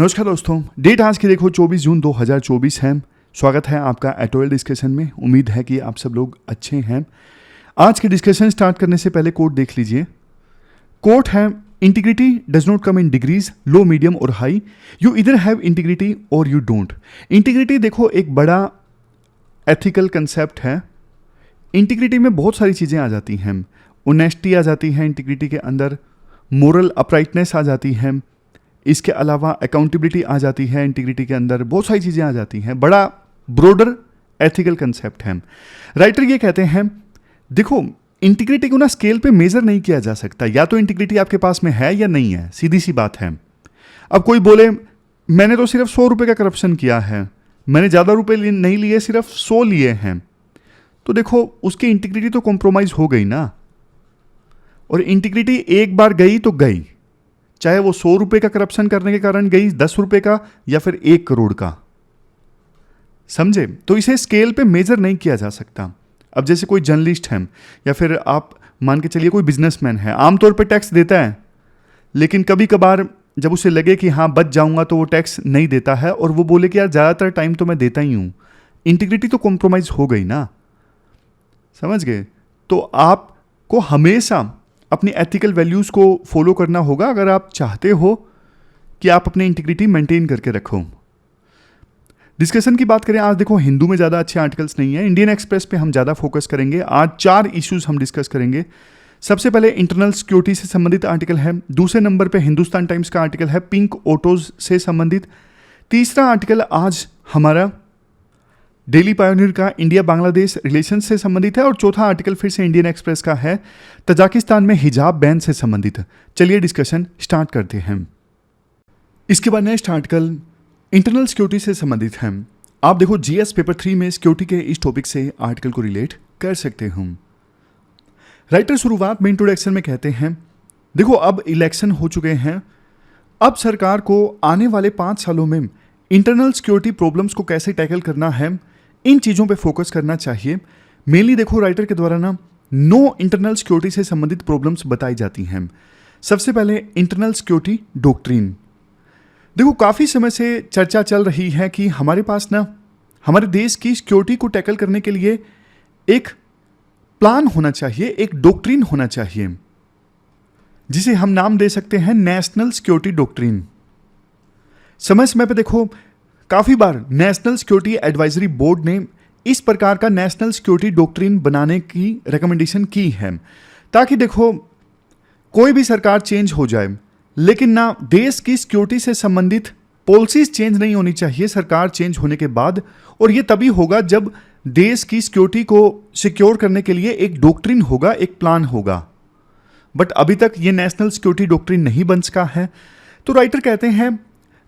नमस्कार दोस्तों, डेट आज की देखो 24 जून 2024 है। स्वागत है आपका एटोएल डिस्कशन में। उम्मीद है कि आप सब लोग अच्छे हैं। आज के डिस्कशन स्टार्ट करने से पहले कोट देख लीजिए। कोट है, integrity does not come in degrees, low, medium और हाई। यू इधर हैव इंटीग्रिटी और यू डोंट। इंटीग्रिटी देखो एक बड़ा एथिकल कंसेप्ट है। इंटीग्रिटी में बहुत सारी चीज़ें आ जाती हैं। ऑनेस्टी आ जाती है इंटीग्रिटी के अंदर, मोरल अपराइटनेस आ जाती है, इसके अलावा अकाउंटेबिलिटी आ जाती है इंटीग्रिटी के अंदर, बहुत सारी चीज़ें आ जाती हैं। बड़ा ब्रॉडर एथिकल कंसेप्ट है। राइटर ये कहते हैं, देखो इंटीग्रिटी को ना स्केल पे मेजर नहीं किया जा सकता। या तो इंटीग्रिटी आपके पास में है या नहीं है, सीधी सी बात है। अब कोई बोले मैंने तो सिर्फ 100 रुपये का करप्शन किया है, मैंने ज़्यादा रुपये नहीं लिए, सिर्फ 100 लिए हैं, तो देखो उसकी इंटीग्रिटी तो कॉम्प्रोमाइज़ हो गई ना। और इंटीग्रिटी एक बार गई तो गई, चाहे वो 100 रुपये का करप्शन करने के कारण गई, 10 रुपये का या फिर 1 करोड़ का। समझे? तो इसे स्केल पे मेजर नहीं किया जा सकता। अब जैसे कोई जर्नलिस्ट है या फिर आप मान के चलिए कोई बिजनेसमैन है, आमतौर पे टैक्स देता है, लेकिन कभी कभार जब उसे लगे कि हाँ बच जाऊंगा तो वो टैक्स नहीं देता है और वो बोले कि यार ज़्यादातर टाइम तो मैं देता ही हूँ। इंटीग्रिटी तो कॉम्प्रोमाइज हो गई ना। समझ गए? तो आपको हमेशा अपनी एथिकल वैल्यूज़ को फॉलो करना होगा अगर आप चाहते हो कि आप अपनी इंटीग्रिटी मेंटेन करके रखो। डिस्कशन की बात करें, आज देखो हिंदू में ज़्यादा अच्छे आर्टिकल्स नहीं है, इंडियन एक्सप्रेस पे हम ज़्यादा फोकस करेंगे। आज 4 इश्यूज हम डिस्कस करेंगे। सबसे पहले इंटरनल सिक्योरिटी से संबंधित आर्टिकल है। दूसरे नंबर पे हिंदुस्तान टाइम्स का आर्टिकल है पिंक ऑटोज से संबंधित। तीसरा आर्टिकल आज हमारा डेली पायोनियर का इंडिया बांग्लादेश रिलेशन से संबंधित है। और चौथा आर्टिकल फिर से इंडियन एक्सप्रेस का है, तजाकिस्तान में हिजाब बैन से संबंधित। चलिए डिस्कशन स्टार्ट करते हैं। इसके बाद नेक्स्ट आर्टिकल इंटरनल सिक्योरिटी से संबंधित है। आप देखो जीएस पेपर 3 में सिक्योरिटी के इस टॉपिक से आर्टिकल को रिलेट कर सकते हैं। राइटर शुरुआत में इंट्रोडक्शन में कहते हैं, देखो अब इलेक्शन हो चुके हैं, अब सरकार को आने वाले 5 सालों में इंटरनल सिक्योरिटी प्रॉब्लम्स को कैसे टैकल करना है, इन चीज़ों पे फोकस करना चाहिए। मेनली देखो राइटर के द्वारा ना 9 इंटरनल सिक्योरिटी से संबंधित प्रॉब्लम्स बताई जाती हैं। सबसे पहले इंटरनल सिक्योरिटी डॉक्ट्रिन। देखो काफ़ी समय से चर्चा चल रही है कि हमारे पास ना हमारे देश की सिक्योरिटी को टैकल करने के लिए एक प्लान होना चाहिए, एक डॉक्ट्रिन होना चाहिए, जिसे हम नाम दे सकते हैं नेशनल सिक्योरिटी डॉक्ट्रिन। समय समय पे देखो काफ़ी बार नेशनल सिक्योरिटी एडवाइजरी बोर्ड ने इस प्रकार का नेशनल सिक्योरिटी डॉक्ट्रिन बनाने की रिकमेंडेशन की है, ताकि देखो कोई भी सरकार चेंज हो जाए लेकिन ना देश की सिक्योरिटी से संबंधित पॉलिसीज चेंज नहीं होनी चाहिए सरकार चेंज होने के बाद। और ये तभी होगा जब देश की सिक्योरिटी को सिक्योर करने के लिए एक डॉक्ट्रिन होगा, एक प्लान होगा। बट अभी तक ये नेशनल सिक्योरिटी डॉक्ट्रिन नहीं बन सका है। तो राइटर कहते हैं,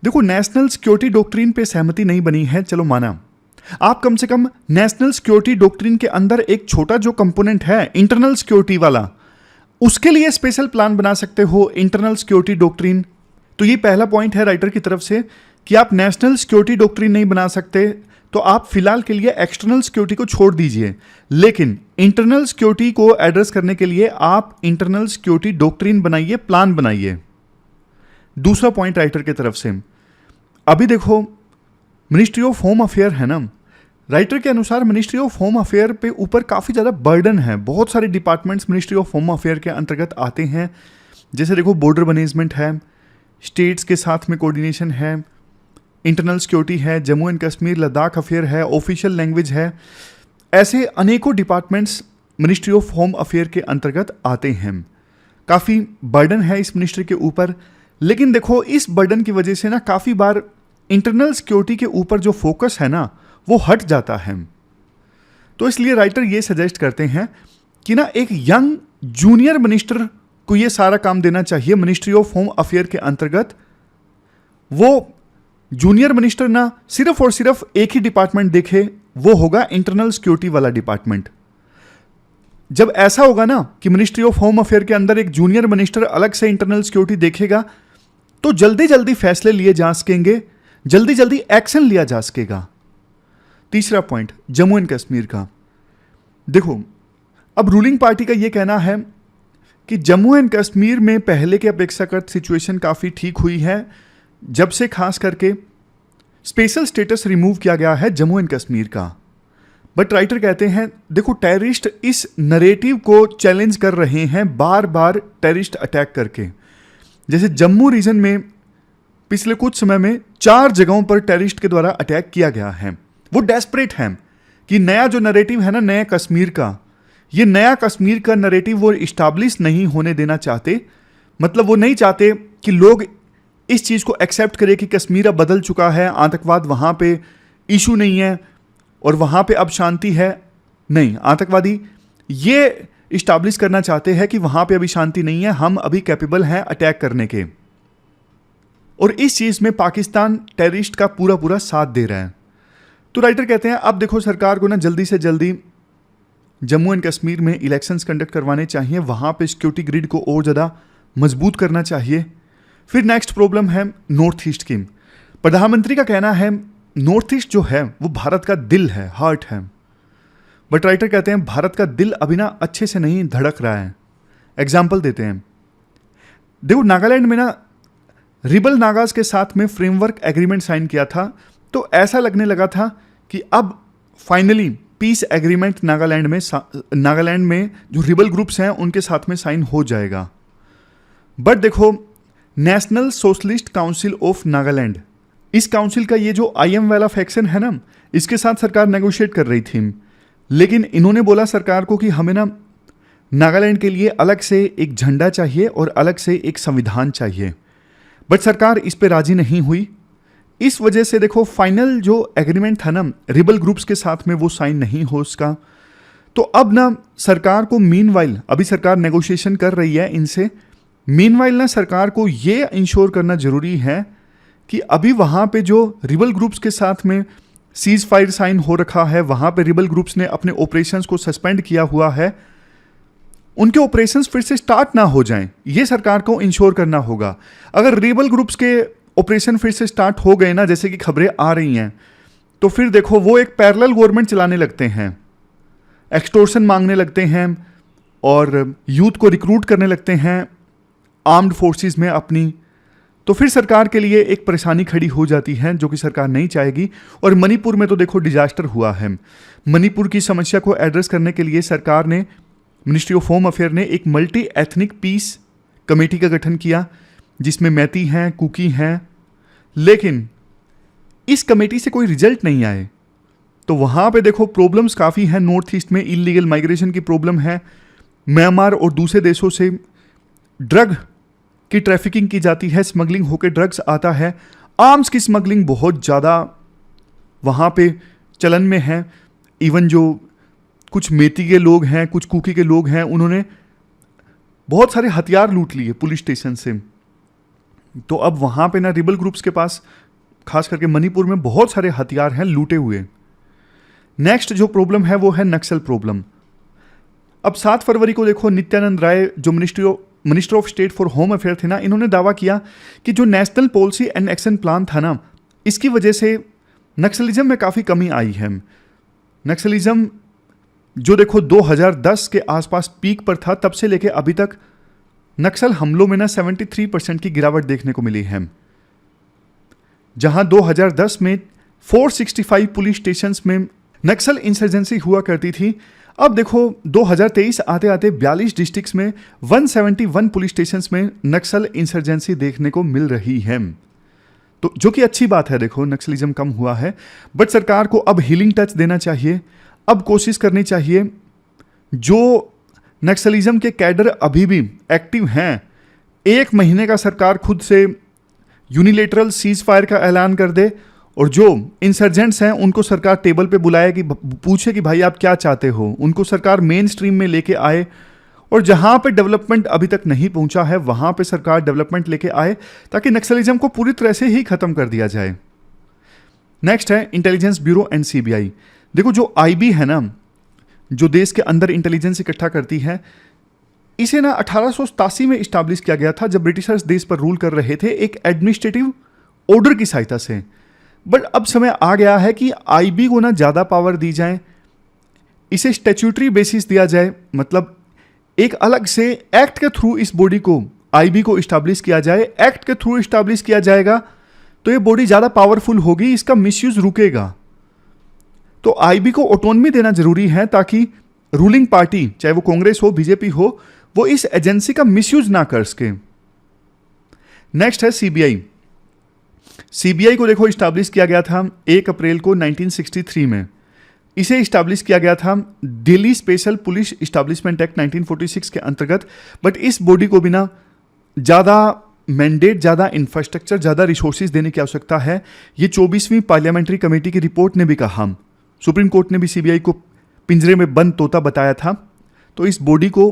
देखो नेशनल सिक्योरिटी डॉक्ट्रिन पे सहमति नहीं बनी है, चलो माना, आप कम से कम नेशनल सिक्योरिटी डॉक्ट्रिन के अंदर एक छोटा जो कंपोनेंट है इंटरनल सिक्योरिटी वाला, उसके लिए स्पेशल प्लान बना सकते हो, इंटरनल सिक्योरिटी डॉक्ट्रिन। तो ये पहला पॉइंट है राइटर की तरफ से कि आप नेशनल सिक्योरिटी डॉक्ट्रिन नहीं बना सकते, तो आप फिलहाल के लिए एक्सटर्नल सिक्योरिटी को छोड़ दीजिए, लेकिन इंटरनल सिक्योरिटी को एड्रेस करने के लिए आप इंटरनल सिक्योरिटी डॉक्ट्रिन बनाइए, प्लान बनाइए। दूसरा पॉइंट राइटर की तरफ से, अभी देखो मिनिस्ट्री ऑफ होम अफेयर है ना, राइटर के अनुसार मिनिस्ट्री ऑफ होम अफेयर पे ऊपर काफ़ी ज़्यादा बर्डन है। बहुत सारे departments ministry of home affair के अंतर्गत आते हैं। जैसे देखो बॉर्डर मैनेजमेंट है, स्टेट्स के साथ में कोऑर्डिनेशन है, इंटरनल सिक्योरिटी है, जम्मू एंड कश्मीर लद्दाख अफेयर है, ऑफिशियल लैंग्वेज है। ऐसे अनेकों departments ministry of home affair के अंतर्गत आते हैं। काफ़ी बर्डन है इस मिनिस्ट्री के ऊपर, लेकिन देखो इस बर्डन की वजह से ना काफ़ी बार इंटरनल सिक्योरिटी के ऊपर जो फोकस है ना वो हट जाता है। तो इसलिए राइटर ये सजेस्ट करते हैं कि ना एक यंग जूनियर मिनिस्टर को ये सारा काम देना चाहिए मिनिस्ट्री ऑफ होम अफेयर के अंतर्गत। वो जूनियर मिनिस्टर ना सिर्फ और सिर्फ एक ही डिपार्टमेंट देखे, वो होगा इंटरनल सिक्योरिटी वाला डिपार्टमेंट। जब ऐसा होगा ना कि मिनिस्ट्री ऑफ होम अफेयर के अंदर एक जूनियर मिनिस्टर अलग से इंटरनल सिक्योरिटी देखेगा, तो जल्दी जल्दी फैसले लिए जा सकेंगे, जल्दी जल्दी एक्शन लिया जा सकेगा। तीसरा पॉइंट जम्मू एंड कश्मीर का। देखो अब रूलिंग पार्टी का यह कहना है कि जम्मू एंड कश्मीर में पहले के अपेक्षाकृत सिचुएशन काफ़ी ठीक हुई है। जब से खास करके स्पेशल स्टेटस रिमूव किया गया है जम्मू एंड कश्मीर का। बट राइटर कहते हैं देखो टेररिस्ट इस नरेटिव को चैलेंज कर रहे हैं बार बार टेररिस्ट अटैक करके। जैसे जम्मू रीजन में पिछले कुछ समय में 4 जगहों पर टेररिस्ट के द्वारा अटैक किया गया है। वो डेस्परेट हैं कि नया जो नरेटिव है ना नया कश्मीर का, ये नया कश्मीर का नरेटिव वो इस्टाब्लिश नहीं होने देना चाहते। मतलब वो नहीं चाहते कि लोग इस चीज़ को एक्सेप्ट करें कि कश्मीर अब बदल चुका है, आतंकवाद वहाँ पे इशू नहीं है और वहाँ पे अब शांति है। नहीं, आतंकवादी ये इस्टाब्लिश करना चाहते हैं कि वहाँ पे अभी शांति नहीं है, हम अभी कैपेबल हैं अटैक करने के। और इस चीज़ में पाकिस्तान टेररिस्ट का पूरा पूरा साथ दे रहा है। तो राइटर कहते हैं अब देखो सरकार को ना जल्दी से जल्दी जम्मू एंड कश्मीर में इलेक्शंस कंडक्ट करवाने चाहिए, वहाँ पे सिक्योरिटी ग्रिड को और ज़्यादा मजबूत करना चाहिए। फिर नेक्स्ट प्रॉब्लम है नॉर्थ ईस्ट की। प्रधानमंत्री का कहना है नॉर्थ ईस्ट जो है वो भारत का दिल है, हार्ट है। बट राइटर कहते हैं भारत का दिल अभी ना अच्छे से नहीं धड़क रहा है। एग्जाम्पल देते हैं, देखो नागालैंड में ना रिबल नागाज के साथ में फ्रेमवर्क एग्रीमेंट साइन किया था, तो ऐसा लगने लगा था कि अब फाइनली पीस एग्रीमेंट नागालैंड में जो रिबल ग्रुप्स हैं उनके साथ में साइन हो जाएगा। बट देखो national socialist council of Nagaland, इस काउंसिल का ये जो IM वाला फैक्शन है ना, इसके साथ सरकार नेगोशिएट कर रही थी। लेकिन इन्होंने बोला सरकार को कि हमें ना नागालैंड के लिए अलग से एक झंडा चाहिए और अलग से एक संविधान चाहिए। बट सरकार इस पे राजी नहीं हुई। इस वजह से देखो फाइनल जो एग्रीमेंट था ना रिबल ग्रुप्स के साथ में वो साइन नहीं हो उसका। तो अब ना सरकार को मीनवाइल अभी सरकार नेगोशिएशन कर रही है इनसे। मीनवाइल ना सरकार को ये इंश्योर करना जरूरी है कि अभी वहाँ पे जो रिबल ग्रुप्स के साथ में सीज फायर साइन हो रखा है, वहाँ पे रिबल ग्रुप्स ने अपने ऑपरेशंस को सस्पेंड किया हुआ है, उनके ऑपरेशंस फिर से स्टार्ट ना हो जाएं, ये सरकार को इंश्योर करना होगा। अगर रिबल ग्रुप्स के ऑपरेशन फिर से स्टार्ट हो गए ना, जैसे कि खबरें आ रही हैं, तो फिर देखो वो एक पैरेलल गवर्नमेंट चलाने लगते हैं, एक्सटोर्शन मांगने लगते हैं और यूथ को रिक्रूट करने लगते हैं आर्म्ड फोर्सेस में अपनी। तो फिर सरकार के लिए एक परेशानी खड़ी हो जाती है जो कि सरकार नहीं चाहेगी। और मणिपुर में तो देखो डिजास्टर हुआ है। मणिपुर की समस्या को एड्रेस करने के लिए सरकार ने, मिनिस्ट्री ऑफ होम अफेयर ने एक मल्टी एथनिक पीस कमेटी का गठन किया जिसमें मैती हैं, कुकी हैं। लेकिन इस कमेटी से कोई रिजल्ट नहीं आए। तो वहाँ पे देखो प्रॉब्लम्स काफ़ी हैं। नॉर्थ ईस्ट में इलीगल माइग्रेशन की प्रॉब्लम है, म्यांमार और दूसरे देशों से ड्रग की ट्रैफिकिंग की जाती है, स्मगलिंग होकर ड्रग्स आता है, आर्म्स की स्मगलिंग बहुत ज़्यादा वहाँ पे चलन में है। इवन जो कुछ मेती के लोग हैं, कुछ कुकी के लोग हैं, उन्होंने बहुत सारे हथियार लूट लिए पुलिस स्टेशन से। तो अब वहाँ पे ना रिबल ग्रुप्स के पास खास करके मणिपुर में बहुत सारे हथियार हैं लूटे हुए। नेक्स्ट जो प्रॉब्लम है वो है नक्सल प्रॉब्लम। अब 7 फरवरी को देखो नित्यानंद राय जो minister of state for home affair थे ना, इन्होंने दावा किया कि जो national policy and action plan था ना, इसकी वजह से नक्सलिज्म में काफ़ी कमी आई है। नक्सलिज्म जो देखो 2010 के आसपास पीक पर था, तब से लेके अभी तक नक्सल हमलों में ना 73% की गिरावट देखने को मिली है। जहां 2010 में 465 पुलिस स्टेशंस में नक्सल इंसर्जेंसी हुआ करती थी, अब देखो 2023 आते आते 42 डिस्ट्रिक्ट्स में 171 पुलिस स्टेशंस में नक्सल इंसर्जेंसी देखने को मिल रही है। तो जो कि अच्छी बात है, देखो नक्सलिज्म कम हुआ है। बट सरकार को अब हीलिंग टच देना चाहिए। अब कोशिश करनी चाहिए जो नक्सलिज्म के कैडर अभी भी एक्टिव हैं, 1 महीने का सरकार खुद से यूनिलेटरल सीज फायर का ऐलान कर दे और जो इंसर्जेंट्स हैं उनको सरकार टेबल पे बुलाए कि पूछे कि भाई आप क्या चाहते हो, उनको सरकार मेन स्ट्रीम में लेके आए और जहां पे डेवलपमेंट अभी तक नहीं पहुंचा है वहां पे सरकार डेवलपमेंट लेके आए ताकि नक्सलिज्म को पूरी तरह से ही खत्म कर दिया जाए। नेक्स्ट है इंटेलिजेंस ब्यूरो एंड CBI। देखो जो IB है ना, जो देश के अंदर इंटेलिजेंस इकट्ठा करती है, इसे ना 1887 में इस्टाब्लिश किया गया था जब ब्रिटिशर्स देश पर रूल कर रहे थे एक एडमिनिस्ट्रेटिव ऑर्डर की सहायता से। बट अब समय आ गया है कि IB को ना ज़्यादा पावर दी जाए, इसे स्टैट्यूटरी बेसिस दिया जाए, मतलब एक अलग से एक्ट के थ्रू इस बॉडी को IB को इस्टाब्लिश किया जाए। एक्ट के थ्रू इस्टाब्लिश किया जाएगा तो ये बॉडी ज़्यादा पावरफुल होगी, इसका मिसयूज रुकेगा। तो आईबी को ऑटोनमी देना जरूरी है ताकि रूलिंग पार्टी, चाहे वो कांग्रेस हो बीजेपी हो, वो इस एजेंसी का मिसयूज ना कर सके। नेक्स्ट है सीबीआई। सीबीआई को देखो इस्टेब्लिश किया गया था 1 अप्रैल को 1963 में। इसे इस्टेब्लिश किया गया था Delhi special police establishment act 1946 के अंतर्गत। बट इस बॉडी को बिना ज़्यादा मैंडेट, ज़्यादा इंफ्रास्ट्रक्चर, ज़्यादा रिसोर्सेज देने की आवश्यकता है। ये 24वीं पार्लियामेंट्री कमेटी की रिपोर्ट ने भी कहा, सुप्रीम कोर्ट ने भी सीबीआई को पिंजरे में बंद तोता बताया था। तो इस बॉडी को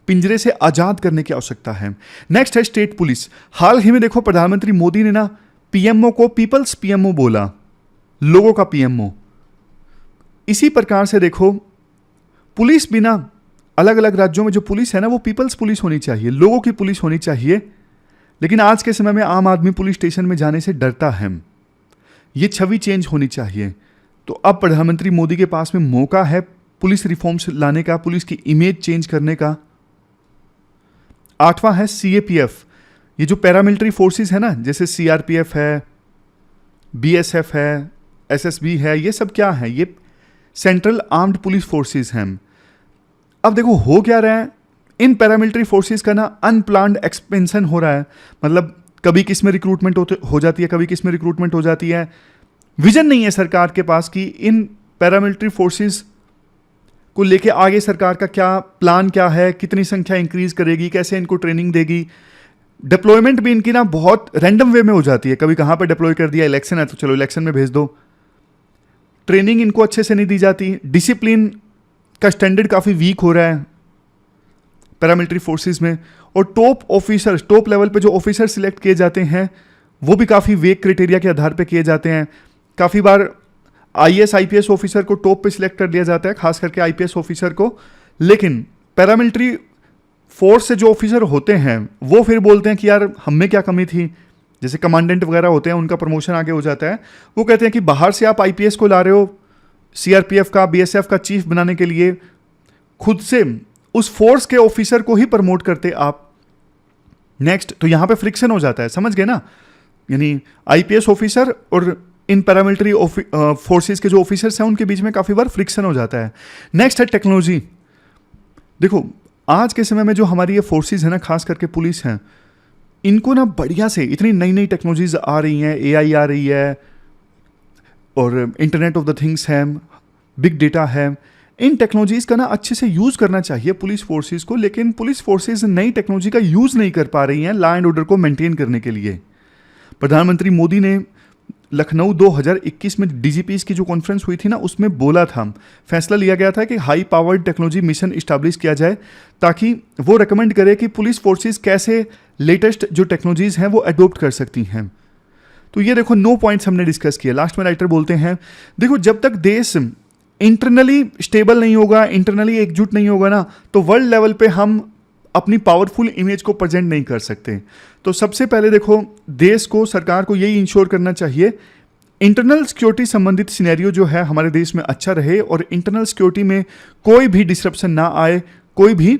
पिंजरे से आज़ाद करने की आवश्यकता है। नेक्स्ट है स्टेट पुलिस। हाल ही में देखो प्रधानमंत्री मोदी ने ना पीएमओ को पीपल्स पीएमओ बोला, लोगों का पीएमओ। इसी प्रकार से देखो पुलिस भी ना, अलग अलग राज्यों में जो पुलिस है ना वो पीपल्स पुलिस होनी चाहिए, लोगों की पुलिस होनी चाहिए। लेकिन आज के समय में आम आदमी पुलिस स्टेशन में जाने से डरता है। ये छवि चेंज होनी चाहिए। तो अब प्रधानमंत्री मोदी के पास में मौका है पुलिस रिफॉर्म्स लाने का, पुलिस की इमेज चेंज करने का। 8वां है सीएपीएफ। ये जो पैरामिलिट्री फोर्सेस है ना, जैसे सीआरपीएफ है, बीएसएफ है, एसएसबी है, ये सब क्या है? ये सेंट्रल आर्म्ड पुलिस फोर्सेस हैं। अब देखो हो क्या रहा है, इन पैरामिलिट्री फोर्सेस का ना अनप्लान्ड एक्सपेंशन हो रहा है। मतलब कभी किस में रिक्रूटमेंट हो जाती है, कभी किस में रिक्रूटमेंट हो जाती है। विजन नहीं है सरकार के पास कि इन पैरामिलिट्री फोर्सेस को लेके आगे सरकार का क्या प्लान क्या है, कितनी संख्या इंक्रीज करेगी, कैसे इनको ट्रेनिंग देगी। डिप्लॉयमेंट भी इनकी ना बहुत रैंडम वे में हो जाती है। कभी कहाँ पे डिप्लॉय कर दिया, इलेक्शन है तो चलो इलेक्शन में भेज दो। ट्रेनिंग इनको अच्छे से नहीं दी जाती। डिसिप्लिन का स्टैंडर्ड काफ़ी वीक हो रहा है पैरामिलिट्री फोर्सेस में। और टॉप ऑफिसर्स, टॉप लेवल पे जो ऑफिसर सिलेक्ट किए जाते हैं वो भी काफ़ी वेग क्राइटेरिया के आधार पे किए जाते हैं। काफ़ी बार आईएएस आईपीएस ऑफिसर को टॉप पे सिलेक्ट कर दिया जाता है, खास करके आईपीएस ऑफिसर को। लेकिन पैरामिलिट्री फोर्स से जो ऑफिसर होते हैं वो फिर बोलते हैं कि यार हम में क्या कमी थी। जैसे कमांडेंट वगैरह होते हैं, उनका प्रमोशन आगे हो जाता है। वो कहते हैं कि बाहर से आप आईपीएस को ला रहे हो, सीआरपीएफ का, बीएसएफ का चीफ बनाने के लिए, खुद से उस फोर्स के ऑफिसर को ही प्रमोट करते आप। नेक्स्ट, तो यहां पे फ्रिक्शन हो जाता है, समझ गए ना? यानी आईपीएस ऑफिसर और इन पैरामिलिट्री फोर्सेस के जो ऑफिसर्स हैं उनके बीच में काफ़ी बार फ्रिक्शन हो जाता है। नेक्स्ट है टेक्नोलॉजी। देखो आज के समय में जो हमारी ये फोर्सेस है ना, खास करके पुलिस हैं, इनको ना बढ़िया से इतनी नई नई टेक्नोलॉजीज आ रही हैं, एआई आ रही है और इंटरनेट ऑफ द थिंग्स है, बिग डेटा है। इन टेक्नोलॉजीज का ना अच्छे से यूज़ करना चाहिए पुलिस फोर्सेस को। लेकिन पुलिस फोर्सेस नई टेक्नोलॉजी का यूज़ नहीं कर पा रही हैं लॉ एंड ऑर्डर को मेंटेन करने के लिए। प्रधानमंत्री मोदी ने लखनऊ 2021 में डीजीपीज की जो कॉन्फ्रेंस हुई थी ना, उसमें बोला था, फैसला लिया गया था कि high powered technology mission establish किया जाए ताकि वो रेकमेंड करे कि पुलिस फोर्सेस कैसे लेटेस्ट जो टेक्नोलॉजीज हैं वो अडोप्ट कर सकती हैं। तो ये देखो 9 पॉइंट्स हमने डिस्कस किए। लास्ट में राइटर बोलते हैं देखो जब तक देश इंटरनली स्टेबल नहीं होगा, इंटरनली एकजुट नहीं होगा ना, तो वर्ल्ड लेवल पे हम अपनी पावरफुल इमेज को प्रेजेंट नहीं कर सकते। तो सबसे पहले देखो देश को, सरकार को यही इंश्योर करना चाहिए इंटरनल सिक्योरिटी संबंधित सिनेरियो जो है हमारे देश में अच्छा रहे और इंटरनल सिक्योरिटी में कोई भी डिसरप्शन ना आए, कोई भी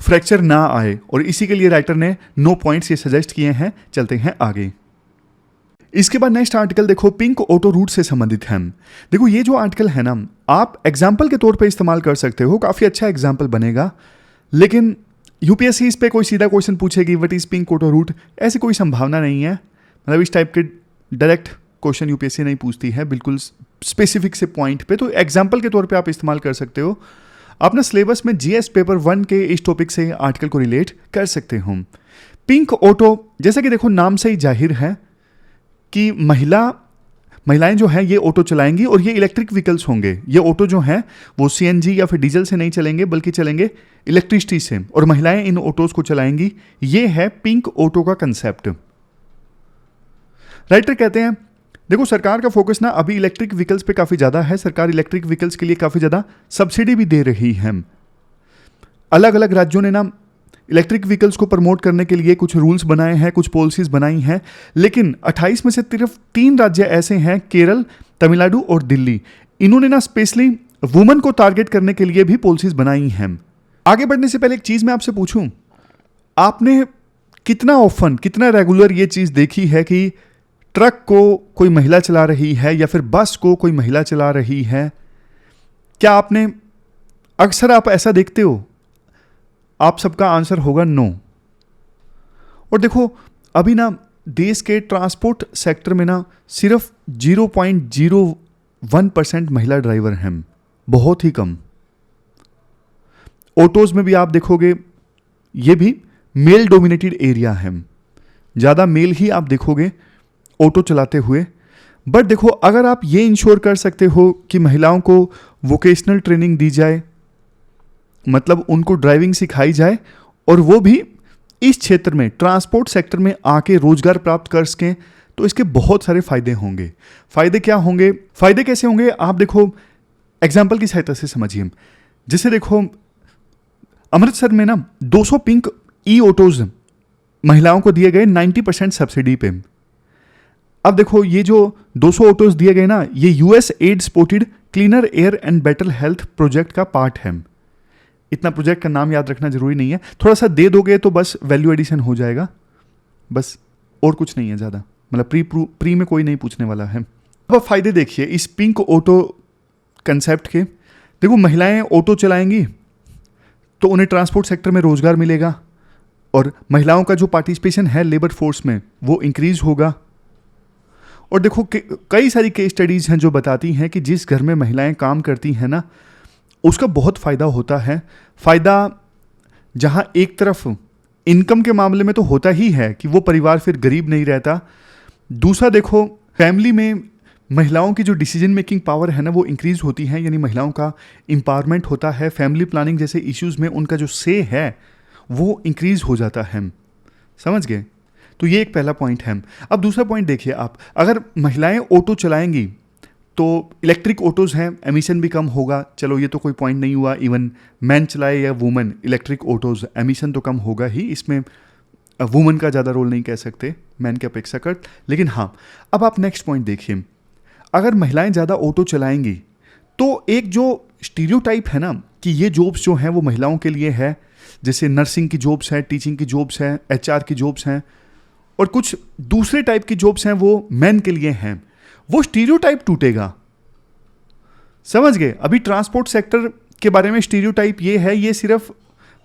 फ्रैक्चर ना आए। और इसी के लिए राइटर ने 9 पॉइंट्स ये सजेस्ट किए हैं। चलते हैं आगे। इसके बाद नेक्स्ट आर्टिकल देखो पिंक ऑटो रूट से संबंधित है। देखो ये जो आर्टिकल है ना, आप एग्जाम्पल के तौर पे इस्तेमाल कर सकते हो, काफ़ी अच्छा एग्जाम्पल बनेगा। लेकिन यूपीएससी इस पे कोई सीधा क्वेश्चन पूछेगी what is pink auto root, ऐसी कोई संभावना नहीं है। मतलब इस टाइप के डायरेक्ट क्वेश्चन यूपीएससी नहीं पूछती है, बिल्कुल स्पेसिफिक से पॉइंट पे। तो एग्जाम्पल के तौर पे आप इस्तेमाल कर सकते हो। अपना सिलेबस में जीएस पेपर 1 के इस टॉपिक से आर्टिकल को रिलेट कर सकते हो। पिंक ऑटो, जैसा कि देखो नाम से ही जाहिर है कि महिलाएं जो हैं ये ऑटो चलाएंगी और ये इलेक्ट्रिक व्हीकल्स होंगे। ये ऑटो जो हैं वो सीएनजी या फिर डीजल से नहीं चलेंगे बल्कि चलेंगे इलेक्ट्रिसिटी से, और महिलाएं इन ऑटोज को चलाएंगी। ये है पिंक ऑटो का कंसेप्ट। राइटर कहते हैं देखो सरकार का फोकस ना अभी इलेक्ट्रिक व्हीकल्स पे काफ़ी ज़्यादा है। सरकार इलेक्ट्रिक व्हीकल्स के लिए काफ़ी ज़्यादा सब्सिडी भी दे रही है। अलग अलग राज्यों ने ना इलेक्ट्रिक व्हीकल्स को प्रमोट करने के लिए कुछ रूल्स बनाए हैं, कुछ पॉलिसीज बनाई हैं। लेकिन 28 में से सिर्फ 3 राज्य ऐसे हैं, केरल, तमिलनाडु और दिल्ली। इन्होंने ना स्पेशली वुमेन को टारगेट करने के लिए भी पॉलिसीज बनाई हैं। आगे बढ़ने से पहले एक चीज़ मैं आपसे पूछूं, आपने कितना ऑफन, कितना रेगुलर ये चीज़ देखी है कि ट्रक को कोई महिला चला रही है या फिर बस को कोई महिला चला रही है? क्या आपने अक्सर आप ऐसा देखते हो? आप सबका आंसर होगा नो। और देखो अभी ना देश के ट्रांसपोर्ट सेक्टर में ना सिर्फ 0.01% महिला ड्राइवर हैं, बहुत ही कम। ऑटोज में भी आप देखोगे ये भी मेल डोमिनेटेड एरिया है, ज़्यादा मेल ही आप देखोगे ऑटो चलाते हुए। बट देखो अगर आप ये इंश्योर कर सकते हो कि महिलाओं को वोकेशनल ट्रेनिंग दी जाए, मतलब उनको ड्राइविंग सिखाई जाए और वो भी इस क्षेत्र में ट्रांसपोर्ट सेक्टर में आके रोजगार प्राप्त कर सकें, तो इसके बहुत सारे फायदे होंगे। फायदे क्या होंगे, फायदे कैसे होंगे, आप देखो एग्जाम्पल की सहायता से समझिए। जैसे देखो अमृतसर में ना 200 पिंक ई ऑटोज महिलाओं को दिए गए 90% सब्सिडी पे। अब देखो ये जो 200 ऑटोज दिए गए ना, ये US add supported cleaner air and better health project का पार्ट है। इतना प्रोजेक्ट का नाम याद रखना जरूरी नहीं है, थोड़ा सा दे दोगे तो बस वैल्यू एडिशन हो जाएगा, बस और कुछ नहीं है ज़्यादा। मतलब प्री में कोई नहीं पूछने वाला है। अब फायदे देखिए इस पिंक ऑटो कंसेप्ट के। देखो महिलाएं ऑटो चलाएंगी तो उन्हें ट्रांसपोर्ट सेक्टर में रोजगार मिलेगा और महिलाओं का जो पार्टिसिपेशन है लेबर फोर्स में वो इंक्रीज होगा। और देखो कई सारी केस स्टडीज हैं जो बताती हैं कि जिस घर में महिलाएं काम करती हैं ना, उसका बहुत फ़ायदा होता है। फ़ायदा जहां एक तरफ इनकम के मामले में तो होता ही है कि वो परिवार फिर गरीब नहीं रहता, दूसरा देखो फैमिली में महिलाओं की जो डिसीजन मेकिंग पावर है ना वो इंक्रीज होती है, यानी महिलाओं का एम्पावरमेंट होता है। फैमिली प्लानिंग जैसे इश्यूज़ में उनका जो से है वो इंक्रीज हो जाता है, समझ गए? तो ये एक पहला पॉइंट है। अब दूसरा पॉइंट देखिए आप, अगर महिलाएं ऑटो चलाएंगी तो इलेक्ट्रिक ऑटोज़ हैं, एमिशन भी कम होगा। चलो ये तो कोई पॉइंट नहीं हुआ, इवन मैन चलाए या वुमन, इलेक्ट्रिक ऑटोज़ एमिशन तो कम होगा ही। इसमें वुमन का ज़्यादा रोल नहीं कह सकते मैन के अपेक्षा कर। लेकिन हाँ, अब आप नेक्स्ट पॉइंट देखिए, अगर महिलाएं ज़्यादा ऑटो चलाएंगी तो एक जो स्टीरियोटाइप है ना कि ये जॉब्स जो हैं वो महिलाओं के लिए है, जैसे नर्सिंग की जॉब्स हैं, टीचिंग की जॉब्स हैं, एचआर की जॉब्स हैं, और कुछ दूसरे टाइप की जॉब्स हैं वो मैन के लिए हैं, वो स्टीरियोटाइप टूटेगा। समझ गए? अभी ट्रांसपोर्ट सेक्टर के बारे में स्टीरियोटाइप ये है, ये सिर्फ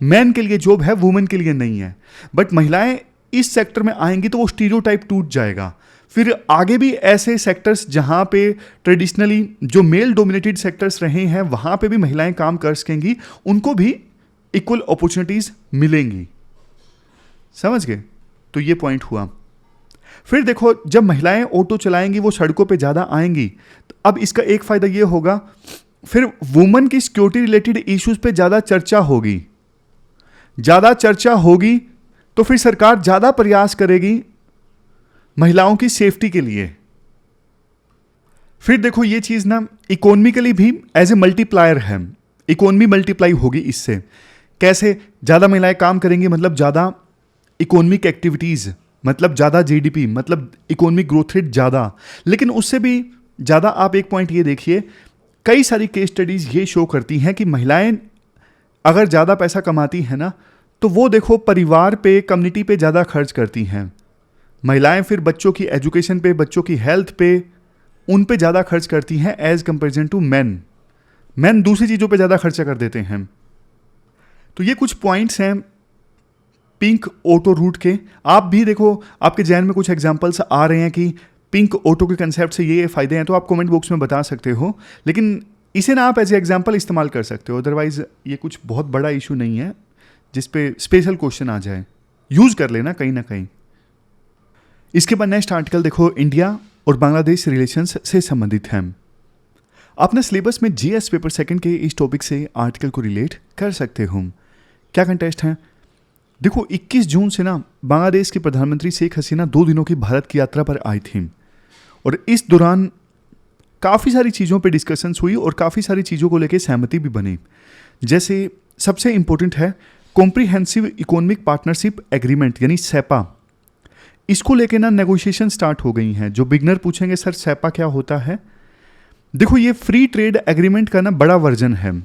मैन के लिए जॉब है, वुमेन के लिए नहीं है। बट महिलाएं इस सेक्टर में आएंगी तो वो स्टीरियोटाइप टूट जाएगा। फिर आगे भी ऐसे सेक्टर्स जहां पे ट्रेडिशनली जो मेल डोमिनेटेड सेक्टर्स रहे हैं वहां पे भी महिलाएं काम कर सकेंगी, उनको भी इक्वल अपॉर्चुनिटीज मिलेंगी। समझ गए? तो ये पॉइंट हुआ। फिर देखो जब महिलाएं ऑटो चलाएंगी वो सड़कों पे ज़्यादा आएंगी, तो अब इसका एक फ़ायदा ये होगा, फिर वुमन की सिक्योरिटी रिलेटेड इश्यूज पे ज़्यादा चर्चा होगी। ज़्यादा चर्चा होगी तो फिर सरकार ज़्यादा प्रयास करेगी महिलाओं की सेफ्टी के लिए। फिर देखो ये चीज़ ना इकोनॉमिकली भी एज ए मल्टीप्लायर है, इकोनॉमी मल्टीप्लाई होगी इससे। कैसे? ज़्यादा महिलाएं काम करेंगी मतलब ज़्यादा इकोनॉमिक एक्टिविटीज़, मतलब ज़्यादा जीडीपी, मतलब इकोनॉमिक ग्रोथ रेट ज़्यादा। लेकिन उससे भी ज़्यादा आप एक पॉइंट ये देखिए, कई सारी केस स्टडीज़ ये शो करती हैं कि महिलाएं अगर ज़्यादा पैसा कमाती हैं ना तो वो देखो परिवार पे, कम्युनिटी पे ज़्यादा खर्च करती हैं। महिलाएं फिर बच्चों की एजुकेशन पे, बच्चों की हेल्थ पे, उन पे ज़्यादा खर्च करती हैं as comparison to man. Man दूसरी चीज़ों पे ज़्यादा खर्चा कर देते हैं। तो ये कुछ पॉइंट्स हैं पिंक ऑटो रूट के। आप भी देखो आपके जहन में कुछ एग्जांपल्स आ रहे हैं कि पिंक ऑटो के कंसेप्ट से ये फ़ायदे हैं, तो आप कमेंट बॉक्स में बता सकते हो। लेकिन इसे ना आप एज ए एग्जांपल इस्तेमाल कर सकते हो, अदरवाइज़ ये कुछ बहुत बड़ा इशू नहीं है जिस पे स्पेशल क्वेश्चन आ जाए। यूज़ कर लेना कहीं ना कहीं। इसके बाद नेक्स्ट आर्टिकल देखो, इंडिया और बांग्लादेश रिलेशंस से संबंधित है। अपने सिलेबस में जीएस पेपर सेकंड के इस टॉपिक से आर्टिकल को रिलेट कर सकते हो। क्या कंटेस्ट है? देखो 21 जून से ना बांग्लादेश की प्रधानमंत्री शेख हसीना 2 दिनों की भारत की यात्रा पर आई थी और इस दौरान काफ़ी सारी चीज़ों पे डिस्कशंस हुई और काफ़ी सारी चीज़ों को लेकर सहमति भी बनी। जैसे सबसे इम्पोर्टेंट है कॉम्प्रिहेंसिव इकोनॉमिक पार्टनरशिप एग्रीमेंट यानी सेपा। इसको लेके ना नेगोशिएशन स्टार्ट हो गई हैं। जो बिगनर पूछेंगे सर सेपा क्या होता है, देखो ये फ्री ट्रेड एग्रीमेंट का ना बड़ा वर्जन है।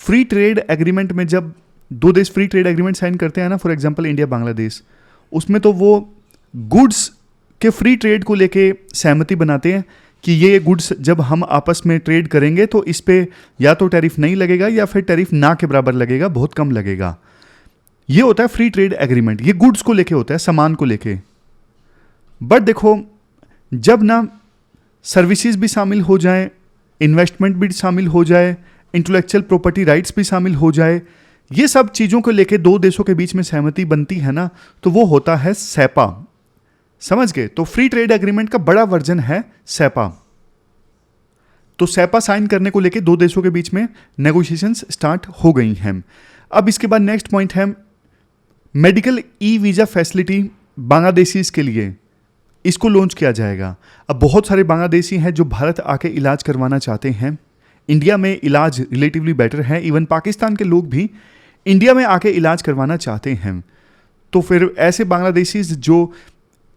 फ्री ट्रेड एग्रीमेंट में जब 2 देश फ्री ट्रेड एग्रीमेंट साइन करते हैं ना, फॉर एग्जांपल इंडिया बांग्लादेश, उसमें तो वो गुड्स कि फ्री ट्रेड को लेके सहमति बनाते हैं कि ये गुड्स जब हम आपस में ट्रेड करेंगे तो इस पे या तो टैरिफ नहीं लगेगा या फिर टैरिफ ना के बराबर लगेगा, बहुत कम लगेगा। ये होता है फ्री ट्रेड एग्रीमेंट, ये गुड्स को लेके होता है, सामान को लेके। बट देखो, जब ना सर्विसेज भी शामिल हो जाए, इन्वेस्टमेंट भी शामिल हो जाए, इंटेलेक्चुअल प्रॉपर्टी राइट्स भी शामिल हो जाए, ये सब चीज़ों को लेके दो देशों के बीच में सहमति बनती है ना, तो वो होता है सेपा। समझ गए? तो फ्री ट्रेड एग्रीमेंट का बड़ा वर्जन है सेपा। तो सेपा साइन करने को लेके दो देशों के बीच में नेगोशिएशंस स्टार्ट हो गई हैं। अब इसके बाद नेक्स्ट पॉइंट है medical e visa facility Bangladeshis के लिए, इसको लॉन्च किया जाएगा। अब बहुत सारे बांग्लादेशी हैं जो भारत आके इलाज करवाना चाहते हैं। इंडिया में इलाज रिलेटिवली बेटर है, इवन पाकिस्तान के लोग भी इंडिया में आके इलाज करवाना चाहते हैं। तो फिर ऐसे बांग्लादेशी जो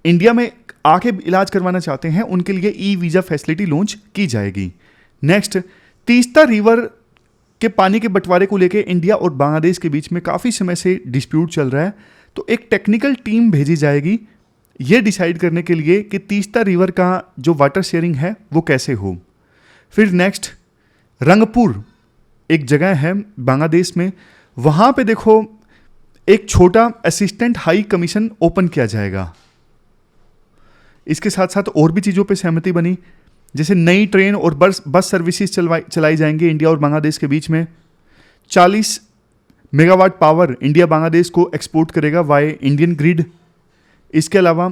इंडिया में आके इलाज करवाना चाहते हैं उनके लिए ई वीज़ा फैसिलिटी लॉन्च की जाएगी। नेक्स्ट, तीस्ता रिवर के पानी के बंटवारे को लेकर इंडिया और बांग्लादेश के बीच में काफ़ी समय से डिस्प्यूट चल रहा है। तो एक टेक्निकल टीम भेजी जाएगी ये डिसाइड करने के लिए कि तीस्ता रिवर का जो वाटर शेयरिंग है वो कैसे हो। फिर नेक्स्ट, रंगपुर एक जगह है बांग्लादेश में, वहाँ पे देखो एक छोटा असिस्टेंट हाई कमीशन ओपन किया जाएगा। इसके साथ साथ और भी चीज़ों पे सहमति बनी, जैसे नई ट्रेन और बस सर्विसेज चलाई जाएंगी इंडिया और बांग्लादेश के बीच में। 40 मेगावाट पावर इंडिया बांग्लादेश को एक्सपोर्ट करेगा वाय इंडियन ग्रिड। इसके अलावा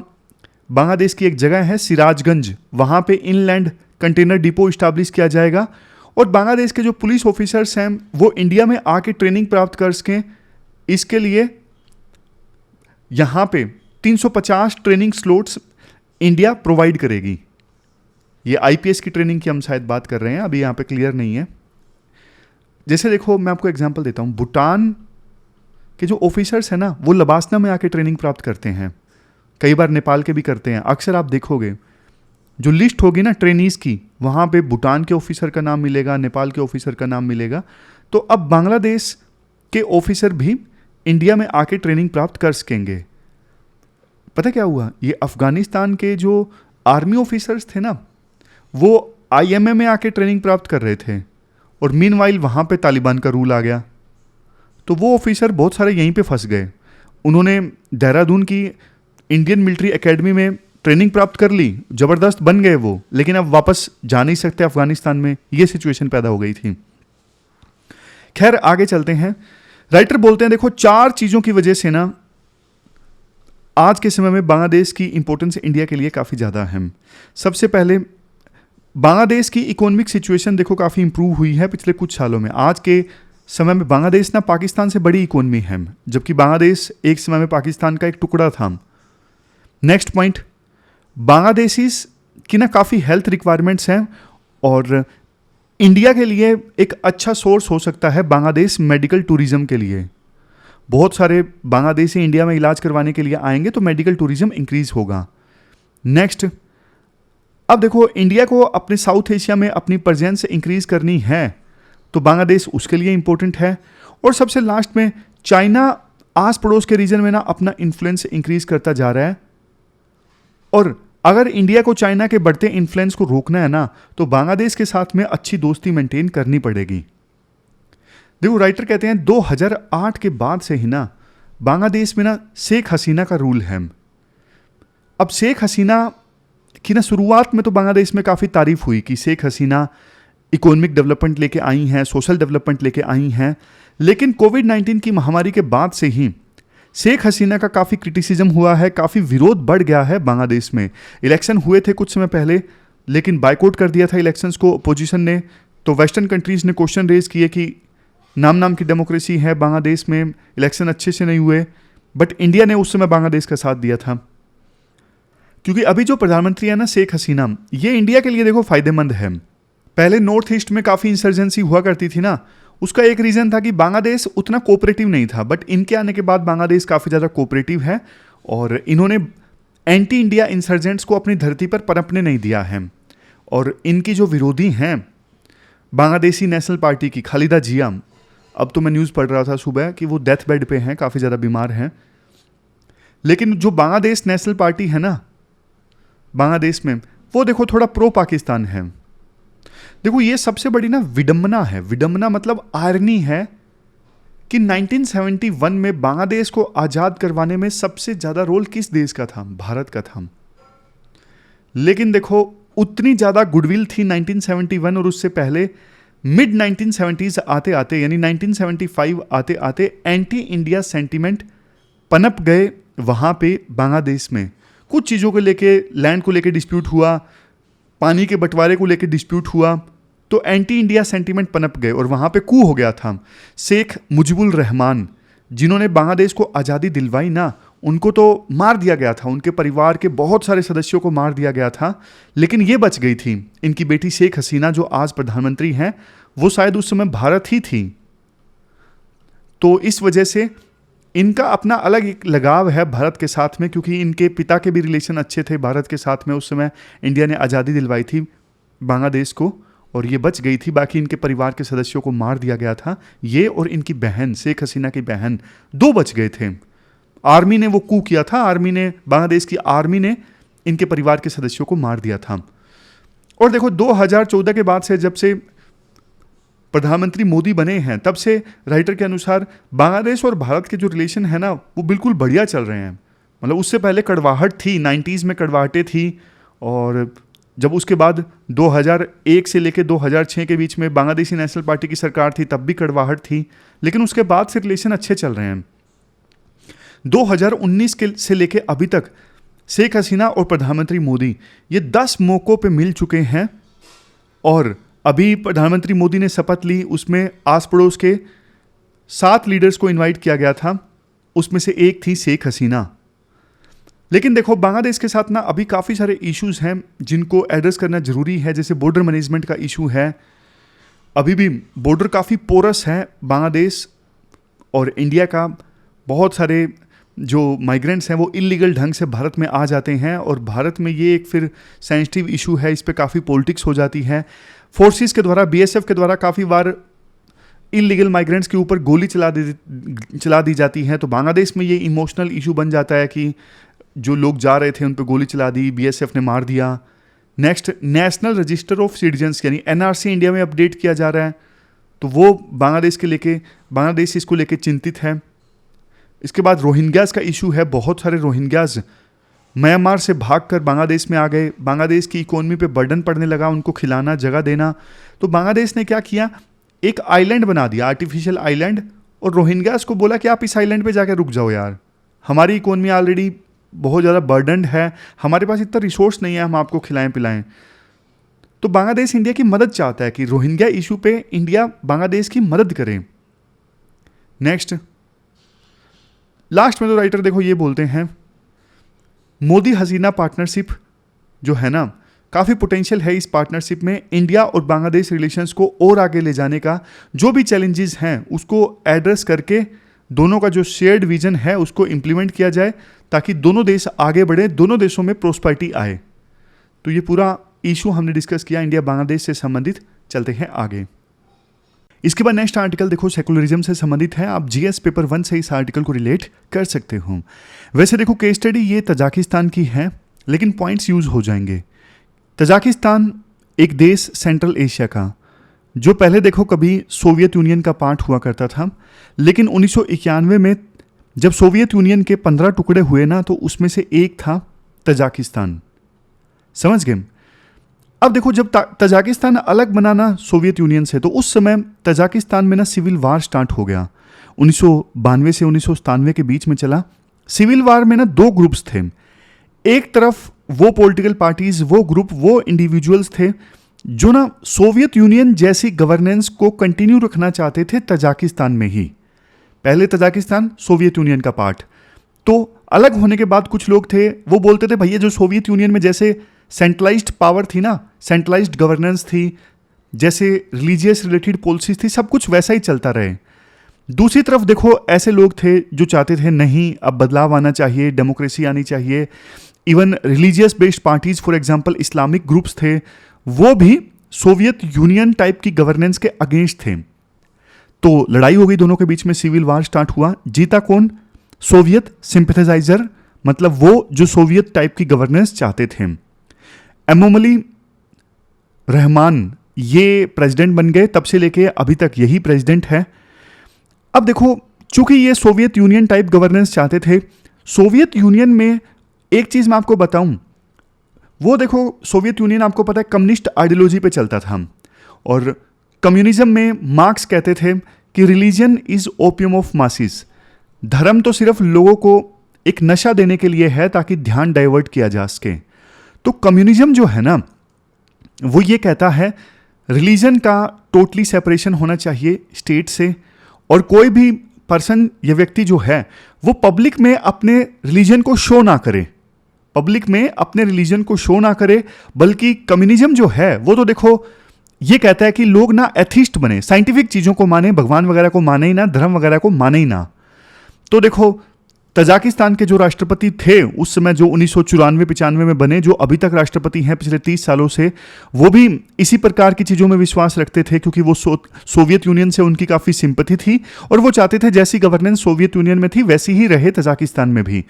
बांग्लादेश की एक जगह है सिराजगंज, वहाँ पे इनलैंड कंटेनर डिपो इस्टेब्लिश किया जाएगा और बांग्लादेश के जो पुलिस ऑफिसर्स हैं वो इंडिया में आके ट्रेनिंग प्राप्त कर सकें, इसके लिए यहाँ पे 350 ट्रेनिंग स्लॉट्स इंडिया प्रोवाइड करेगी। ये आईपीएस की ट्रेनिंग की हम शायद बात कर रहे हैं, अभी यहाँ पे क्लियर नहीं है। जैसे देखो, मैं आपको एग्जांपल देता हूँ, भूटान के जो ऑफिसर्स हैं ना वो लबासना में आके ट्रेनिंग प्राप्त करते हैं, कई बार नेपाल के भी करते हैं। अक्सर आप देखोगे जो लिस्ट होगी ना ट्रेनीज की, वहाँ पे भूटान के ऑफिसर का नाम मिलेगा, नेपाल के ऑफिसर का नाम मिलेगा। तो अब बांग्लादेश के ऑफिसर भी इंडिया में आके ट्रेनिंग प्राप्त कर सकेंगे। पता क्या हुआ, ये अफगानिस्तान के जो आर्मी ऑफिसर्स थे ना वो आईएमए में आके ट्रेनिंग प्राप्त कर रहे थे और मीनवाइल वहाँ पे तालिबान का रूल आ गया, तो वो ऑफिसर बहुत सारे यहीं पे फंस गए। उन्होंने देहरादून की इंडियन मिलिट्री एकेडमी में ट्रेनिंग प्राप्त कर ली, ज़बरदस्त बन गए वो, लेकिन अब वापस जा नहीं सकते अफगानिस्तान में, ये सिचुएशन पैदा हो गई थी। खैर आगे चलते हैं। राइटर बोलते हैं देखो 4 चीज़ों की वजह से ना आज के समय में बांग्लादेश की इंपॉर्टेंस इंडिया के लिए काफ़ी ज़्यादा है। सबसे पहले बांग्लादेश की इकोनॉमिक सिचुएशन देखो काफ़ी इंप्रूव हुई है पिछले कुछ सालों में। आज के समय में बांग्लादेश ना पाकिस्तान से बड़ी इकोनॉमी है, जबकि बांग्लादेश एक समय में पाकिस्तान का एक टुकड़ा था। नेक्स्ट पॉइंट, बांग्लादेशीज की ना काफ़ी हेल्थ रिक्वायरमेंट्स हैं और इंडिया के लिए एक अच्छा सोर्स हो सकता है बांग्लादेश मेडिकल टूरिज्म के लिए। बहुत सारे बांग्लादेशी इंडिया में इलाज करवाने के लिए आएंगे तो मेडिकल टूरिज्म इंक्रीज होगा। नेक्स्ट, अब देखो इंडिया को अपने साउथ एशिया में अपनी प्रेजेंस इंक्रीज करनी है तो बांग्लादेश उसके लिए इंपॉर्टेंट है। और सबसे लास्ट में, चाइना आस पड़ोस के रीजन में ना अपना इन्फ्लुएंस इंक्रीज करता जा रहा है और अगर इंडिया को चाइना के बढ़ते इन्फ्लुएंस को रोकना है ना तो बांग्लादेश के साथ में अच्छी दोस्ती मेंटेन करनी पड़ेगी। देखो राइटर कहते हैं 2008 के बाद से ही ना बांग्लादेश में ना शेख हसीना का रूल है। अब शेख हसीना की ना शुरुआत में तो बांग्लादेश में काफ़ी तारीफ हुई कि शेख हसीना इकोनॉमिक डेवलपमेंट लेके आई हैं, सोशल डेवलपमेंट लेके आई हैं, लेकिन कोविड-19 की महामारी के बाद से ही शेख हसीना का काफ़ी क्रिटिसिज्म हुआ है, काफ़ी विरोध बढ़ गया है बांग्लादेश में। इलेक्शन हुए थे कुछ समय पहले, लेकिन बाइकआउट कर दिया था इलेक्शंस को अपोजिशन ने। तो वेस्टर्न कंट्रीज़ ने क्वेश्चन रेज किए कि नाम की डेमोक्रेसी है बांग्लादेश में, इलेक्शन अच्छे से नहीं हुए, बट इंडिया ने उस समय बांग्लादेश का साथ दिया था। क्योंकि अभी जो प्रधानमंत्री है ना शेख हसीना, ये इंडिया के लिए देखो फायदेमंद है। पहले नॉर्थ ईस्ट में काफ़ी इंसर्जेंसी हुआ करती थी ना, उसका एक रीज़न था कि बांग्लादेश उतना कोऑपरेटिव नहीं था, बट इनके आने के बाद बांग्लादेश काफ़ी ज़्यादा कोऑपरेटिव है और इन्होंने एंटी इंडिया इंसर्जेंट्स को अपनी धरती पर पनपने नहीं दिया है। और इनकी जो विरोधी हैं बांग्लादेशी नेशनल पार्टी की खालिदा जिया, अब तो मैं न्यूज़ पढ़ रहा था सुबह कि वो डेथ बेड पे हैं, काफ़ी ज़्यादा बीमार हैं, लेकिन जो बांग्लादेश नेशनल पार्टी है ना बांग्लादेश में, वो देखो थोड़ा प्रो पाकिस्तान है। देखो ये सबसे बड़ी ना विडंबना है, विडंबना मतलब आयरनी है कि 1971 में बांग्लादेश को आज़ाद करवाने में सबसे ज़्यादा रोल किस देश का था? भारत का था। लेकिन देखो उतनी ज़्यादा गुडविल थी 1971 और उससे पहले मिड 1970s आते आते यानी 1975 आते आते एंटी इंडिया सेंटीमेंट पनप गए वहाँ पे बांग्लादेश में। कुछ चीज़ों को लेके, लैंड को लेके डिस्प्यूट हुआ, पानी के बंटवारे को लेके डिस्प्यूट हुआ, तो एंटी इंडिया सेंटीमेंट पनप गए और वहाँ पे कू हो गया था। शेख मुजीबुर रहमान जिन्होंने बांग्लादेश को आज़ादी दिलवाई ना, उनको तो मार दिया गया था, उनके परिवार के बहुत सारे सदस्यों को मार दिया गया था, लेकिन ये बच गई थी। इनकी बेटी शेख हसीना जो आज प्रधानमंत्री हैं, वो शायद उस समय भारत ही थी। तो इस वजह से इनका अपना अलग एक लगाव है भारत के साथ में, क्योंकि इनके पिता के भी रिलेशन अच्छे थे भारत के साथ में। उस समय इंडिया ने आज़ादी दिलवाई थी बांग्लादेश को और ये बच गई थी, बाकी इनके परिवार के सदस्यों को मार दिया गया था। ये और इनकी बहन, शेख हसीना की बहन, दो बच गए थे। आर्मी ने वो कू किया था, आर्मी ने, बांग्लादेश की आर्मी ने इनके परिवार के सदस्यों को मार दिया था। और देखो 2014 के बाद से, जब से प्रधानमंत्री मोदी बने हैं, तब से राइटर के अनुसार बांग्लादेश और भारत के जो रिलेशन है ना, वो बिल्कुल बढ़िया चल रहे हैं। मतलब उससे पहले कड़वाहट थी, 90s में कड़वाहटें थी, और जब उसके बाद 2001 से लेकर 2006 के बीच में बांग्लादेशी नेशनल पार्टी की सरकार थी, तब भी कड़वाहट थी, लेकिन उसके बाद से रिलेशन अच्छे चल रहे हैं। 2019 के से लेकर अभी तक शेख हसीना और प्रधानमंत्री मोदी ये 10 मौक़ों पे मिल चुके हैं, और अभी प्रधानमंत्री मोदी ने शपथ ली, उसमें आस पड़ोस के 7 लीडर्स को इनवाइट किया गया था, उसमें से एक थी शेख हसीना। लेकिन देखो बांग्लादेश के साथ ना अभी काफ़ी सारे इश्यूज हैं जिनको एड्रेस करना ज़रूरी है, जैसे बॉर्डर मैनेजमेंट का इशू है। अभी भी बॉर्डर काफ़ी पोरस है बांग्लादेश और इंडिया का। बहुत सारे जो माइग्रेंट्स हैं वो इलीगल ढंग से भारत में आ जाते हैं, और भारत में ये एक फिर सेंसिटिव इशू है, इस पर काफ़ी पॉलिटिक्स हो जाती है। फोर्सेस के द्वारा, बीएसएफ के द्वारा काफ़ी बार इलीगल माइग्रेंट्स के ऊपर गोली चला दी जाती है। तो बांग्लादेश में ये इमोशनल इशू बन जाता है कि जो लोग जा रहे थे उन पर गोली चला दी, बीएसएफ ने मार दिया। Next, national register of citizens यानी एनआरसी इंडिया में अपडेट किया जा रहा है, तो वो बांग्लादेश इसको लेके चिंतित है। इसके बाद रोहिंग्यास का इशू है, बहुत सारे रोहिंग्यास म्यांमार से भागकर बांग्लादेश में आ गए, बांग्लादेश की इकोनॉमी पे बर्डन पड़ने लगा, उनको खिलाना, जगह देना। तो बांग्लादेश ने क्या किया, एक आइलैंड बना दिया, आर्टिफिशियल आइलैंड, और रोहिंग्यास को बोला कि आप इस आइलैंड पे जाकर रुक जाओ यार, हमारी इकोनॉमी ऑलरेडी बहुत ज़्यादा बर्डनड है, हमारे पास इतना रिसोर्स नहीं है हम आपको खिलाएं पिलाएं। तो बांग्लादेश इंडिया की मदद चाहता है कि रोहिंग्या इशू पे इंडिया बांग्लादेश की मदद करे। नेक्स्ट, लास्ट में तो राइटर देखो ये बोलते हैं, मोदी हसीना पार्टनरशिप जो है ना, काफ़ी पोटेंशियल है इस पार्टनरशिप में। इंडिया और बांग्लादेश रिलेशंस को और आगे ले जाने का, जो भी चैलेंजेस हैं उसको एड्रेस करके दोनों का जो शेयर्ड विजन है उसको इम्प्लीमेंट किया जाए, ताकि दोनों देश आगे बढ़े, दोनों देशों में प्रोस्पेरिटी आए। तो ये पूरा इशू हमने डिस्कस किया इंडिया बांग्लादेश से संबंधित। चलते हैं आगे। इसके बाद नेक्स्ट आर्टिकल देखो सेकुलरिज्म से संबंधित है। आप जीएस पेपर 1 से इस आर्टिकल को रिलेट कर सकते हो। वैसे देखो केस स्टडी ये तजाकिस्तान की है, लेकिन पॉइंट्स यूज हो जाएंगे। तजाकिस्तान एक देश सेंट्रल एशिया का, जो पहले देखो कभी सोवियत यूनियन का पार्ट हुआ करता था, लेकिन 1991 में जब सोवियत यूनियन के 15 टुकड़े हुए ना, तो उसमें से एक था तजाकिस्तान। समझ गए? अब देखो जब तजाकिस्तान अलग बना ना सोवियत यूनियन से, तो उस समय तजाकिस्तान में ना सिविल वार स्टार्ट हो गया। 1992 से 1997 के बीच में चला। सिविल वार में ना 2 ग्रुप्स थे। एक तरफ वो पॉलिटिकल पार्टीज, वो ग्रुप, वो इंडिविजुअल्स थे जो ना सोवियत यूनियन जैसी गवर्नेंस को कंटिन्यू रखना चाहते थे तजाकिस्तान में ही। पहले तजाकिस्तान सोवियत यूनियन का पार्ट, तो अलग होने के बाद कुछ लोग थे वो बोलते थे भैया जो सोवियत यूनियन में जैसे सेंट्रलाइज्ड पावर थी ना, सेंट्रलाइज्ड गवर्नेंस थी, जैसे रिलीजियस रिलेटेड पॉलिसीज थी, सब कुछ वैसा ही चलता रहे। दूसरी तरफ देखो ऐसे लोग थे जो चाहते थे नहीं, अब बदलाव आना चाहिए, डेमोक्रेसी आनी चाहिए। Even religious based parties, for example Islamic groups थे, वो भी सोवियत यूनियन टाइप की गवर्नेंस के अगेंस्ट थे। तो लड़ाई हो गई दोनों के बीच में, सिविल वार स्टार्ट हुआ। जीता कौन? सोवियत सिंपैथेसाइजर, मतलब वो जो सोवियत टाइप की गवर्नेंस चाहते थे। एमोमली रहमान ये प्रेसिडेंट बन गए, तब से लेके अभी तक यही प्रेसिडेंट है। अब देखो, चूंकि ये सोवियत यूनियन टाइप गवर्नेंस चाहते थे, सोवियत यूनियन में एक चीज मैं आपको बताऊं, वो देखो सोवियत यूनियन आपको पता है कम्युनिस्ट आइडियोलॉजी पे चलता था, और कम्युनिज्म में मार्क्स कहते थे कि religion is opium of masses, धर्म तो सिर्फ लोगों को एक नशा देने के लिए है ताकि ध्यान डाइवर्ट किया जा सके। तो कम्युनिज्म जो है ना, वो ये कहता है रिलीजन का टोटली सेपरेशन होना चाहिए स्टेट से, और कोई भी पर्सन या व्यक्ति जो है वो पब्लिक में अपने रिलीजन को शो ना करे, पब्लिक में अपने रिलीजन को शो ना करे। बल्कि कम्युनिज्म जो है वो तो देखो ये कहता है कि लोग ना एथिस्ट बने, साइंटिफिक चीज़ों को माने, भगवान वगैरह को माने ही ना, धर्म वगैरह को माने ही ना। तो देखो तजाकिस्तान के जो राष्ट्रपति थे उस समय, जो 1994-95 में बने, जो अभी तक राष्ट्रपति हैं पिछले 30 सालों से, वो भी इसी प्रकार की चीज़ों में विश्वास रखते थे, क्योंकि वो सोवियत यूनियन से उनकी काफ़ी सिंपैथी थी और वो चाहते थे जैसी गवर्नेंस सोवियत यूनियन में थी वैसी ही रहे तजाकिस्तान में भी।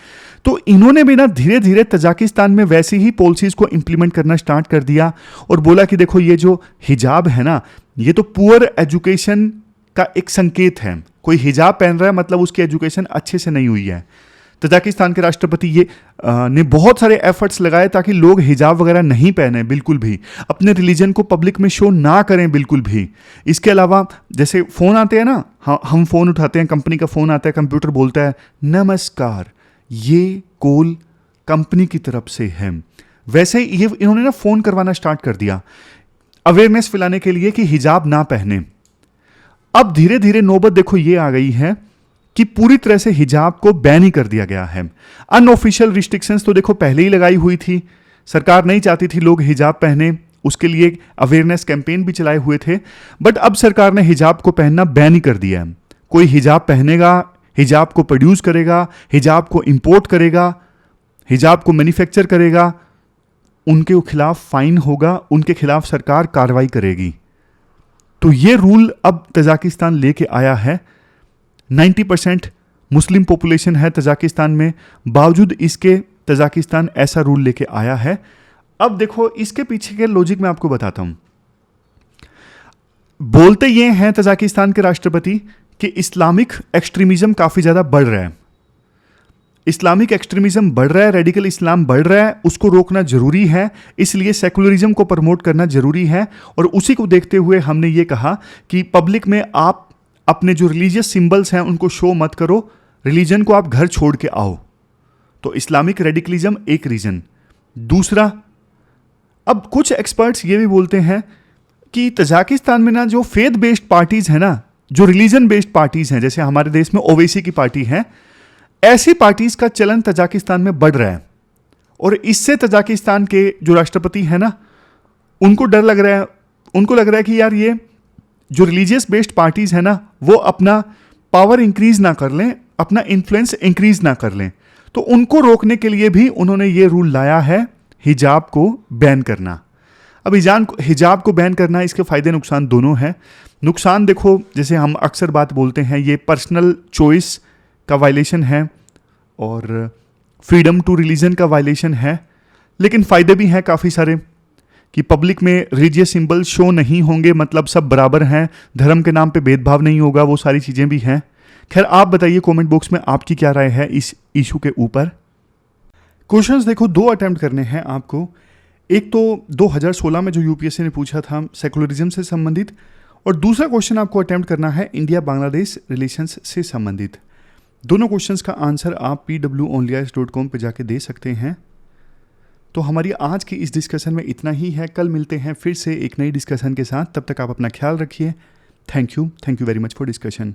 तो इन्होंने भी ना धीरे धीरे तजाकिस्तान में वैसी ही पॉलिसीज़ को इम्प्लीमेंट करना स्टार्ट कर दिया और बोला कि देखो ये जो हिजाब है ना, ये तो पुअर एजुकेशन का एक संकेत है। कोई हिजाब पहन रहा है मतलब उसकी एजुकेशन अच्छे से नहीं हुई है। तजाकिस्तान के राष्ट्रपति ये ने बहुत सारे एफर्ट्स लगाए ताकि लोग हिजाब वगैरह नहीं पहने बिल्कुल भी, अपने रिलीजन को पब्लिक में शो ना करें बिल्कुल भी। इसके अलावा जैसे फ़ोन आते हैं ना, हम फ़ोन उठाते हैं, कंपनी का फ़ोन आता है, कंप्यूटर बोलता है नमस्कार, ये कॉल कंपनी की तरफ से है, वैसे ये इन्होंने ना फ़ोन करवाना स्टार्ट कर दिया अवेयरनेस फैलाने के लिए कि हिजाब ना पहने। अब धीरे धीरे नौबत देखो ये आ गई है कि पूरी तरह से हिजाब को बैन ही कर दिया गया है। अनऑफिशियल रिस्ट्रिक्शंस तो देखो पहले ही लगाई हुई थी, सरकार नहीं चाहती थी लोग हिजाब पहने, उसके लिए अवेयरनेस कैंपेन भी चलाए हुए थे, बट अब सरकार ने हिजाब को पहनना बैन ही कर दिया है। कोई हिजाब पहनेगा, हिजाब को प्रोड्यूस करेगा, हिजाब को इंपोर्ट करेगा, हिजाब को मैन्युफैक्चर करेगा, उनके खिलाफ फाइन होगा, उनके खिलाफ सरकार कार्रवाई करेगी। तो ये रूल अब तजाकिस्तान लेके आया है। 90% मुस्लिम पॉपुलेशन है तजाकिस्तान में, बावजूद इसके तजाकिस्तान ऐसा रूल लेके आया है। अब देखो इसके पीछे के लॉजिक मैं आपको बताता हूं। बोलते ये हैं तजाकिस्तान के राष्ट्रपति कि इस्लामिक एक्सट्रीमिज्म काफी ज्यादा बढ़ रहा है, इस्लामिक एक्सट्रीमिज्म बढ़ रहा है, रेडिकल इस्लाम बढ़ रहा है, उसको रोकना जरूरी है, इसलिए सेकुलरिज्म को प्रमोट करना जरूरी है। और उसी को देखते हुए हमने ये कहा कि पब्लिक में आप अपने जो रिलीजियस सिंबल्स हैं उनको शो मत करो, रिलीजन को आप घर छोड़ के आओ। तो इस्लामिक रेडिकलिज्म एक रीजन। दूसरा, अब कुछ एक्सपर्ट्स ये भी बोलते हैं कि तजाकिस्तान में ना जो फेथ बेस्ड पार्टीज है ना, जो रिलीजन बेस्ड पार्टीज हैं, जैसे हमारे देश में ओवैसी की पार्टी है, ऐसी पार्टीज का चलन तजाकिस्तान में बढ़ रहा है। और इससे तजाकिस्तान के जो राष्ट्रपति है ना, उनको डर लग रहा है, उनको लग रहा है कि यार ये जो रिलीजियस बेस्ड पार्टीज है ना, वो अपना पावर इंक्रीज ना कर लें, अपना इन्फ्लुएंस इंक्रीज ना कर लें। तो उनको रोकने के लिए भी उन्होंने ये रूल लाया है हिजाब को बैन करना। अब हिजाब को बैन करना, इसके फायदे नुकसान दोनों हैं। नुकसान देखो, जैसे हम अक्सर बात बोलते हैं, ये पर्सनल चॉइस का वायलेशन है और फ्रीडम टू रिलीजन का वायलेशन है। लेकिन फ़ायदे भी हैं काफ़ी सारे कि पब्लिक में रिलीजियस सिंबल शो नहीं होंगे, मतलब सब बराबर हैं, धर्म के नाम पे भेदभाव नहीं होगा, वो सारी चीज़ें भी हैं। खैर आप बताइए कमेंट बॉक्स में आपकी क्या राय है इस इशू के ऊपर। क्वेश्चंस देखो 2 अटेम्प्ट करने हैं आपको। एक तो 2016 में जो यूपीएससी ने पूछा था सेकुलरिज्म से संबंधित, और दूसरा क्वेश्चन आपको अटेम्प्ट करना है इंडिया बांग्लादेश रिलेशंस से संबंधित। दोनों क्वेश्चंस का आंसर आप pwonlyis.com पे जाके दे सकते हैं। तो हमारी आज की इस डिस्कशन में इतना ही है। कल मिलते हैं फिर से एक नई डिस्कशन के साथ। तब तक आप अपना ख्याल रखिए। Thank you very much for discussion.